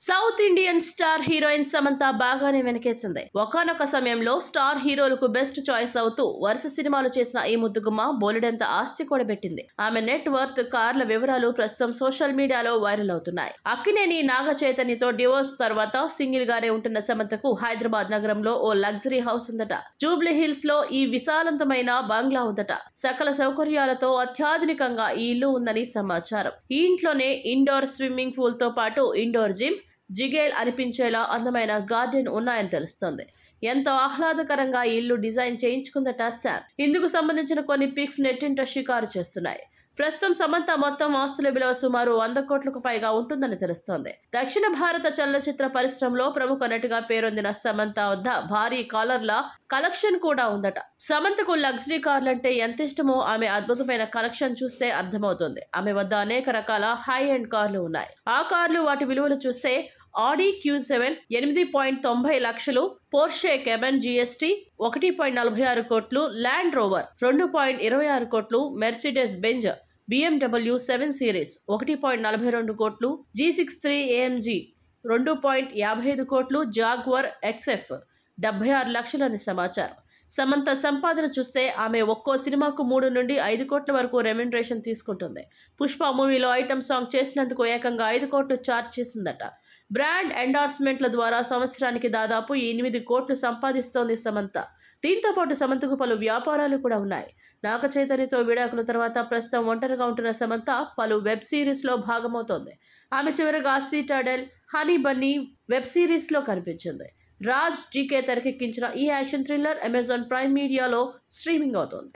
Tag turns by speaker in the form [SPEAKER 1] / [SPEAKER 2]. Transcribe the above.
[SPEAKER 1] South Indian star heroine Samantha బాగానే వెనకేసింది. ఒకానొక సమయంలో స్టార్ హీరోలకు బెస్ట్ చాయిస్ అవుతూ వరుస సినిమాలు చేసిన ఈ ముద్దుగుమ్మ బోలెడంత ఆస్తి కూడబెట్టింది. ఆమె నెట్ వర్త్, కార్ల వివరాలు ప్రస్తుతం సోషల్ మీడియాలో వైరల్ అవుతున్నాయి. అక్కినేని నాగ చైతన్యతో డివోర్స్ తర్వాత సింగిల్ గానే ఉంటున్న సమంతకు హైదరాబాద్ నగరంలో ఓ లగ్జరీ హౌస్ ఉందట. జూబ్లీ హిల్స్ లో ఈ విశాలవంతమైన బంగ్లా ఉందట. సకల సౌకర్యాలతో అత్యాధునికంగా ఈ ఇల్లు ఉందని సమాచారం. ఈ ఇంట్లోనే ఇండోర్ స్విమ్మింగ్ పూల్ తో పాటు ఇండోర్ జిమ్, జిగేల్ అనిపించేలా అందమైన గార్డెన్ ఉన్నాయని తెలుస్తోంది. ఎంతో ఆహ్లాదకరంగా ఈ ఇల్లు డిజైన్ చేయించుకుందట శామ్. ఇందుకు సంబంధించిన కొన్ని పిక్స్ నెట్టింట షికారు చేస్తున్నాయి. ప్రస్తుతం సమంత మొత్తం ఆస్తుల విలువ సుమారు 100 కోట్లకు పైగా ఉంటుందని తెలుస్తోంది. దక్షిణ భారత చలనచిత్ర పరిశ్రమలో ప్రముఖ నటిగా పేరొందిన సమంత వద్ద భారీ కార్ల కలెక్షన్ కూడా ఉందట. సమంతకు లగ్జరీ కార్లంటే ఎంత ఇష్టమో ఆమె అద్భుతమైన కలెక్షన్ చూస్తే అర్థమవుతుంది. ఆమె వద్ద అనేక రకాల హై ఎండ్ కార్లు ఉన్నాయి. ఆ కార్లు, వాటి విలువలు చూస్తే ఆడి Q7 8.90 లక్షలు, పోర్షే కెబన్ GST 1.46 కోట్లు, ల్యాండ్ రోవర్ 2.26 కోట్లు, మెర్సిడెస్ బెంజ్ BMW 7 సిరీస్ 1.42 కోట్లు, G63 AMG 2.55 కోట్లు, జాగ్వర్ XF 76 లక్షలని సమాచారం. సమంత సంపాదన చూస్తే ఆమె ఒక్కో సినిమాకు 3 నుండి 5 కోట్ల వరకు రెమ్యునరేషన్ తీసుకుంటుంది. పుష్ప మూవీలో ఐటమ్ సాంగ్ చేసినందుకు ఏకంగా 5 కోట్లు ఛార్జ్ చేసిందట. బ్రాండ్ ఎండార్స్మెంట్ల ద్వారా సంవత్సరానికి దాదాపు 8 కోట్లు సంపాదిస్తోంది సమంత. దీంతో పాటు సమంతకు పలు వ్యాపారాలు కూడా ఉన్నాయి. నాగ చైతన్యతో విడాకుల తర్వాత ప్రస్తుతం ఒంటరిగా ఉంటున్న సమంత పలు వెబ్ సిరీస్ లో భాగమవుతోంది. ఆమె చివరగా Citadel, honey Bunny web series లో కనిపించింది. రాజ్ DK తెరకెక్కించిన ఈ యాక్షన్ థ్రిల్లర్ అమెజాన్ ప్రైమ్ మీడియాలో స్ట్రీమింగ్ అవుతోంది.